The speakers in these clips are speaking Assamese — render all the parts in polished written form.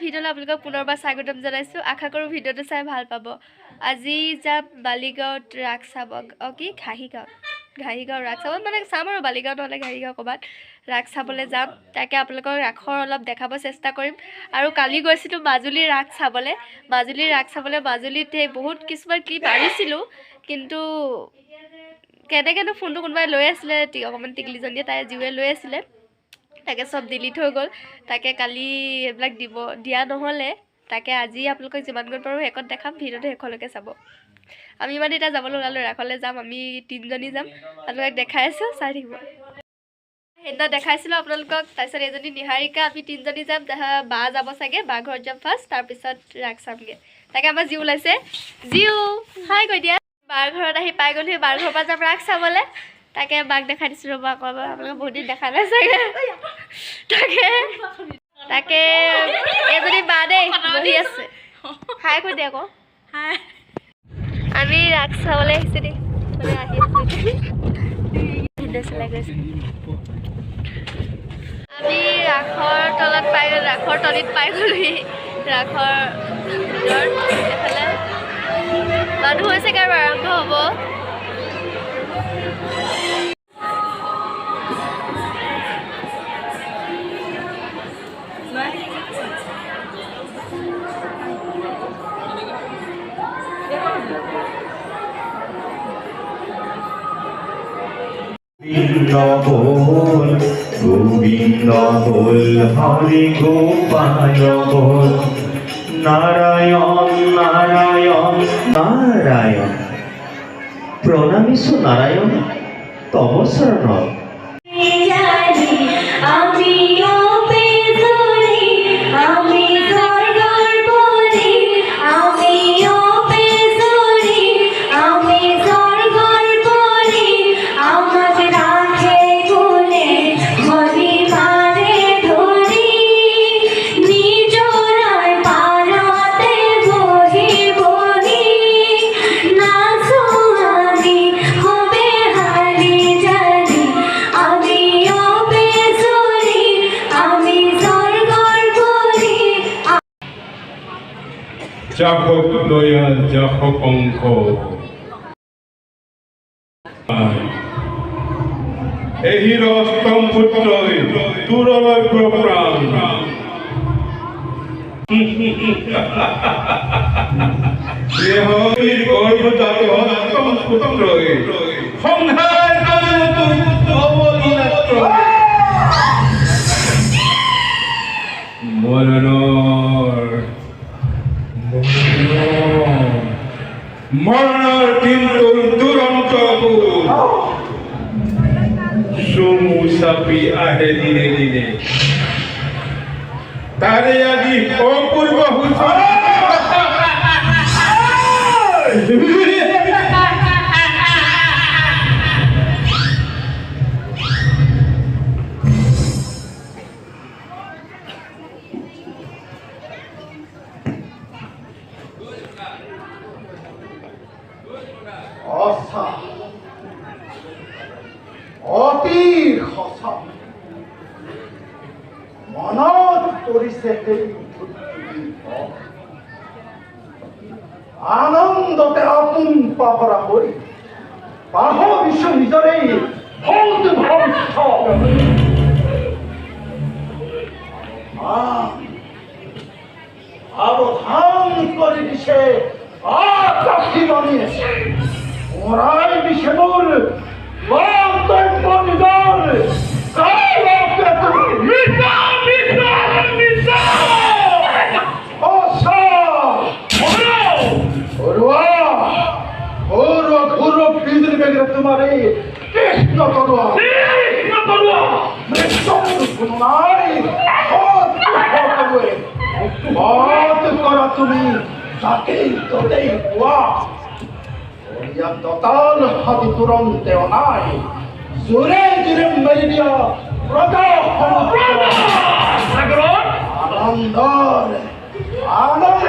ভিডিঅ'লৈ আপোনালোকক পুনৰবাৰ স্বাগতম জনাইছোঁ। আশা কৰোঁ ভিডিঅ'টো চাই ভাল পাব। আজি যাম বালিগাঁৱত ৰাস চাব, কি ঘাঁহিগাঁও ৰাস চাব, মানে চাম আৰু বালিগাঁও নহ'লে ঘাঁহিগাঁও ক'ৰবাত ৰাস চাবলৈ যাম। তাকে আপোনালোকক ৰাসৰ অলপ দেখাব চেষ্টা কৰিম। আৰু কালি গৈছিলোঁ মাজুলীৰ ৰাস চাবলৈ। মাজুলীত বহুত কিছুমান ক্লিপ আনিছিলোঁ, কিন্তু কেনেকৈনো ফোনটো কোনোবাই লৈ আছিলে, অকণমান টিকলিজনীয়ে তাই জীৱে লৈ আছিলে, তাকে চব ডিলিট হৈ গ'ল। তাকে কালি এইবিলাক দিয়া নহ'লে, তাকে আজি আপোনালোকক যিমানকৈ পাৰোঁ শেষত দেখাম। ভিডিঅ'টো শেষলৈকে চাব। আমি মানে এতিয়া যাবলৈ ওলালোঁ, ৰাসলৈ যাম। আমি 3জনী যাম, আপোনালোকক দেখাই আছোঁ, চাই থাকিব। সেইদিনা দেখাইছিলোঁ আপোনালোকক। তাৰপিছত এজনী নিহাৰিকা, আমি 3জনী যাম। বা যাব চাগে, বা ঘৰত যাম ফাৰ্ষ্ট, তাৰপিছত ৰাস চামগৈ। তাকে আমাৰ জিউ ওলাইছে। জিউ হাই কৈ দিয়া। বাৰ ঘৰত আহি পাই গ'লো, বাৰ ঘৰৰ পৰা যাম ৰাস চাবলৈ। তাকে বাক দেখাই দিছোঁ ৰ'বা, আকৌ আপোনালোকে বহুত দিন দেখা নাই চাগে। তাকে এজনী বা দেই বহি আছে, হাই কৈ দিয়া আকৌ। আমি ৰাস চাবলৈ আহিছোঁ দেই, মানে আহি আছোঁ। চলাই গৈছে। আমি ৰাসৰ তলিত পাই গ'লোহি। ৰাসৰ এফালে মানুহ হৈছে আৰু আৰম্ভ হ'ব। গোবিন্দ বল হরি গোপাল বল নারায়ণ নারায়ণ নারায়ণ প্রণামিষু নারায়ণ তব শরণ। যাহক দয়া যাহক অঙ্ক এই রস্তম পুত্র দুরলভ্য প্রাণ গর্ভজাত অষ্টম পুত্র সংহার মরণর কিন্তু দুরন্ত সুমুসাফি আহে দিনে দিনে তারে আজি অপূর্ব অতি সঁচা মনত পৰিছে আনন্দতে আপোন পাহৰা হৈ পাহৰিছো নিজৰে ভৌত ভৱিষ্যত। সাৱধান কৰি দিছে আকাশীমণিয়ে, ওৰাই দিছে মোৰ তোমারে কৃষ্ণ তরুয়া করা তুমি যাতেই ততেই পোয়া দতাল হাতি তুরন্তে অনাই জোরে জোরে মেরে দিয়া আনন্দর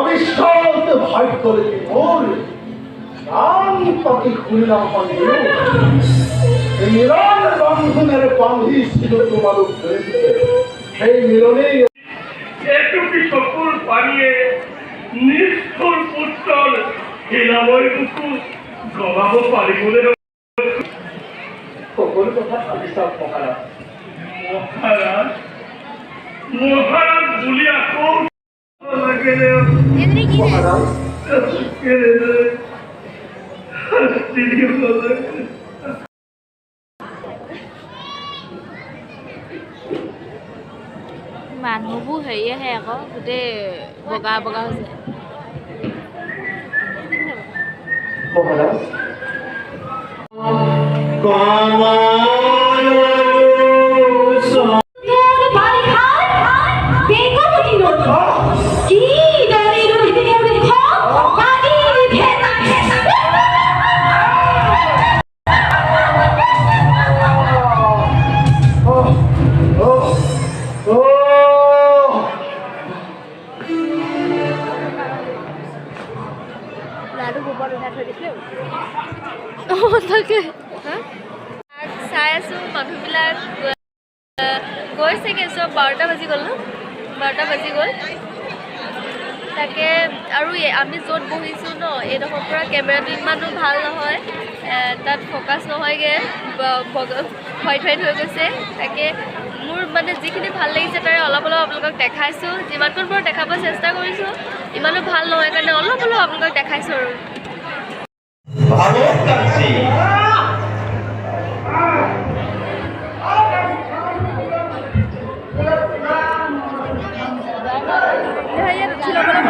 অবিশ্বাস ভাই করে মোর প্রাণ পাখি খুললাম পানিও এই মিলন বন্ধনের বান্ধি ছিল তোমার উপরে সেই মিলনেই এটুকি সকল পানিয়ে নিষ্ঠুর পুত্রর হিলাবই বুকু গবাব পাৰিবনে সকল কথা ভাবি চাওক মহাৰাজ মহাৰাজ মহাৰাজ বুলি আকৌ লাগেনে মহাৰাজ শাস্তি দিব লাগে মানুহবোৰ হেৰি আহে আকৌ গোটেই বগা বগা হৈছে মহাৰাজ লাডু গোবৰ উঠাই থৈ দিছিলোঁ তাকে চাই আছোঁ মানুহবিলাক গৈছেগৈ চব 12টা বাজি গ'ল ন 12টা বাজি গ'ল তাকে আৰু আমি য'ত বহিছোঁ ন এইডোখৰ পৰা কেমেৰাটো ইমানো ভাল নহয় তাত ফ'কাছ নহয়গৈ হোৱাইট হোৱাইট হৈ গৈছে তাকে মোৰ মানে যিখিনি ভাল লাগিছে তাৰে অলপ অলপ আপোনালোকক দেখাইছোঁ যিমানকণ পাৰোঁ দেখাব চেষ্টা কৰিছোঁ ইমানো ভাল নহয় কাৰণে অলপ অলপ আপোনালোকক দেখাইছোঁ আৰু ইয়াত উঠি ল'বলৈ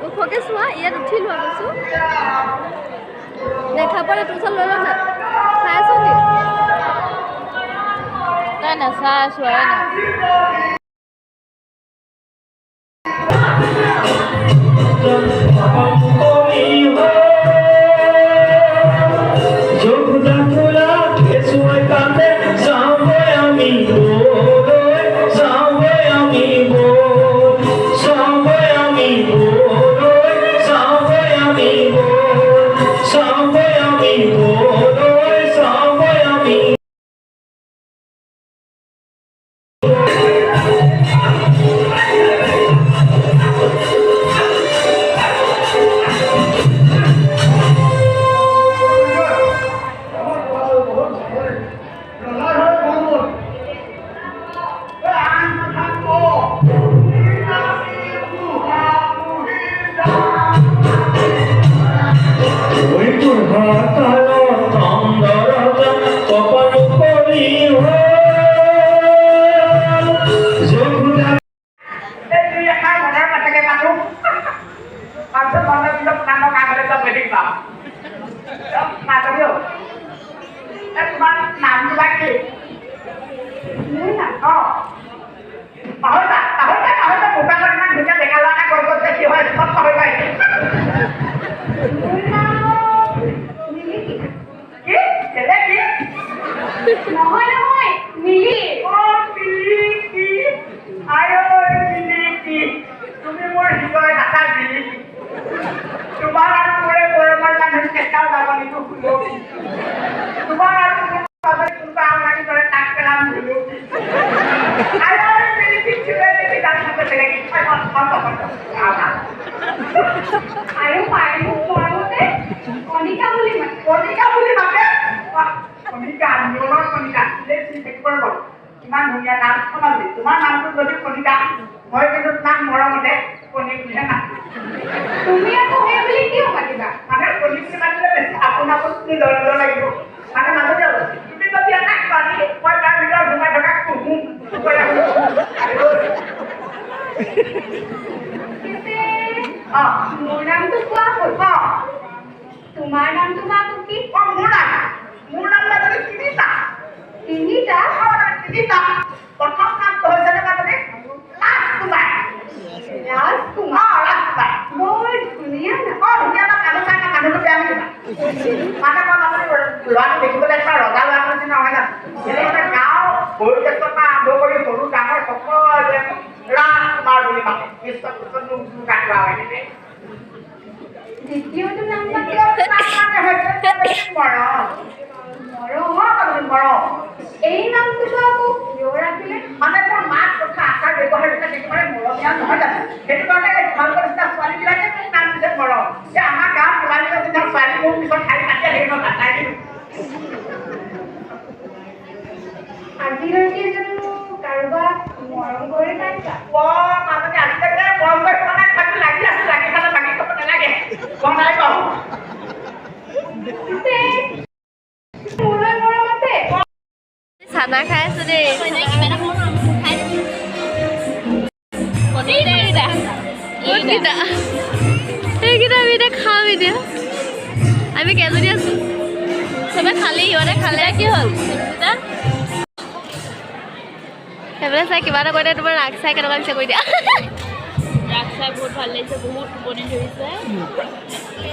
ওখকৈ চোৱা ইয়াত উঠি লোৱা কৈছোঁ দেখা পালে তোৰ ওচৰত লৈ লওঁ না চাই আছ নি নাই নাচাই চোৱাই নাই নামটো বাকি মোৰ নাম পাহৰিবা মোবাইলত ইমান ধুনীয়া দেখা লোৱা নাই গছ বেছি হয় চব পাহৰিবা মোৰ নাম মিলিকি কি কেলে কি নহয় মিলি মিলিকি আয়ো মিলিকি তুমি মোৰ হৃদয় নাথা মিলিকি তোমাৰ আৰু মোৰে গৰমৰ মানুহ কেইটাও যাব নিদিওঁ খুলকি তোমাৰ আৰু মোৰ মাজত কোনোবা আমনি কৰে তাক পেলাম খুলকি আয়ো মিলিকি কিবা কিবি তাৰ সাথে লাগি আৰু পাৰিমোক মৰমতে কণিকা বুলি মাতে কণিকা নিয়মৰ কণিকা ইমান ধুনীয়া নাম সমাজে তোমাৰ নামটো যদি কণিকা মই কিন্তু তোমাক মৰমতে কণী বুলিহে নাম তুমি আকৌ সেই বুলি কিয় মাতিবা মানে কণী বুলি মাতিলে বেছি আপোনাৰ দৰ লাগিব মানে মাজতে তুমি যদি এটা কণী মই তাৰ ভিতৰত সোমাই থকা কুহুম মোৰ নামটো কোৱা হ'ল তোমাৰ নামটো বা কি মোৰ নাম মাজতে তিনিটা তিনিটা প্ৰথম নামটো হৈছে মাজতে ৰাজকুমাৰ ৰাজকুমাৰ বৰ ধুনীয়া নাম ধুনীয়া নাম মানুহটো বেয়া নাকিবা মানে মই ল'ৰাটো দেখিবলৈ এটা ৰজা ল'ৰা নিচিনা নহয় জানো মানে গাঁও বয়োজ্যেষ্ঠৰ পৰা আৰম্ভ কৰি সৰু ডাঙৰ সকলোৱে ৰাজকুমাৰ বুলি মাতে দ্বিতীয়টো নাম মৰম এই নামটোতো আকৌ কিয় ৰাখিলে মানে মোৰ মাত কথা আচাৰ ব্যৱহাৰ একেবাৰে মৰমীয়া নহয় জানো সেইটো কাৰণে তোমালোকৰ নিচিনা ছোৱালীবিলাকে মোক নাম দিছে মৰম যে আমাৰ গাঁৱত তোমালোকৰ নিচিনা ছোৱালী মোৰ পিছত খালি পাতি আহিব নাথাই দিম আজিলৈকে জানো কাৰোবাক মৰম কৰি পাইছা মাজতে আজিলৈকে মৰম কৰি পোৱা নাই বাকী লাগি আছো লাগি খালে বাকী ক'ব নালাগে মই নাই পাওঁ মোলৈ মৰম আছে চানা খাই আছো দেই এইকেইটা আমি এতিয়া খাম এতিয়া আমি কেইজনী আছো চবে খালি সিহঁতে খালে কি হ'ল সেইফালে চাই কিবা এটা কৰিলে তোমাৰ ৰাগ চাই কেনেকুৱা পিছে কৰি দিয়া ৰাগ চাই বহুত ভাল লাগিছে বহুত টোপনি ধৰিছে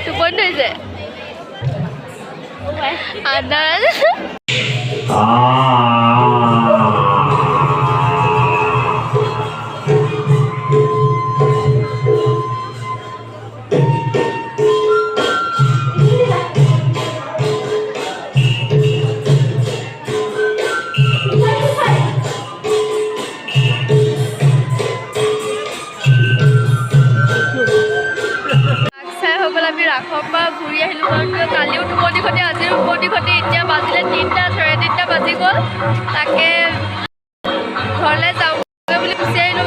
টোপনি ধৰিছে আন্ধাৰ আমি ৰাসৰ পৰা ঘূৰি আহিলোঁ কাৰণ কালিও টোপনি খতি আজিও টোপনি খতি এতিয়া বাজিলে 3টা 3:30 বাজি গ'ল তাকে ঘৰলৈ যাওঁগৈ বুলি গুচি আহিলোঁ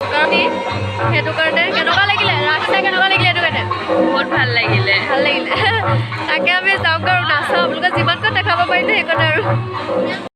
কাৰণ সেইটো কাৰণে কেনেকুৱা লাগিলে ৰাস চাই কেনেকুৱা লাগিলে সেইটো কাৰণে বহুত ভাল লাগিলে তাকে আমি যাওঁগৈ আৰু নাচাওঁ আপোনালোকে যিমানকণ দেখাব পাৰিলে সেইকণ আৰু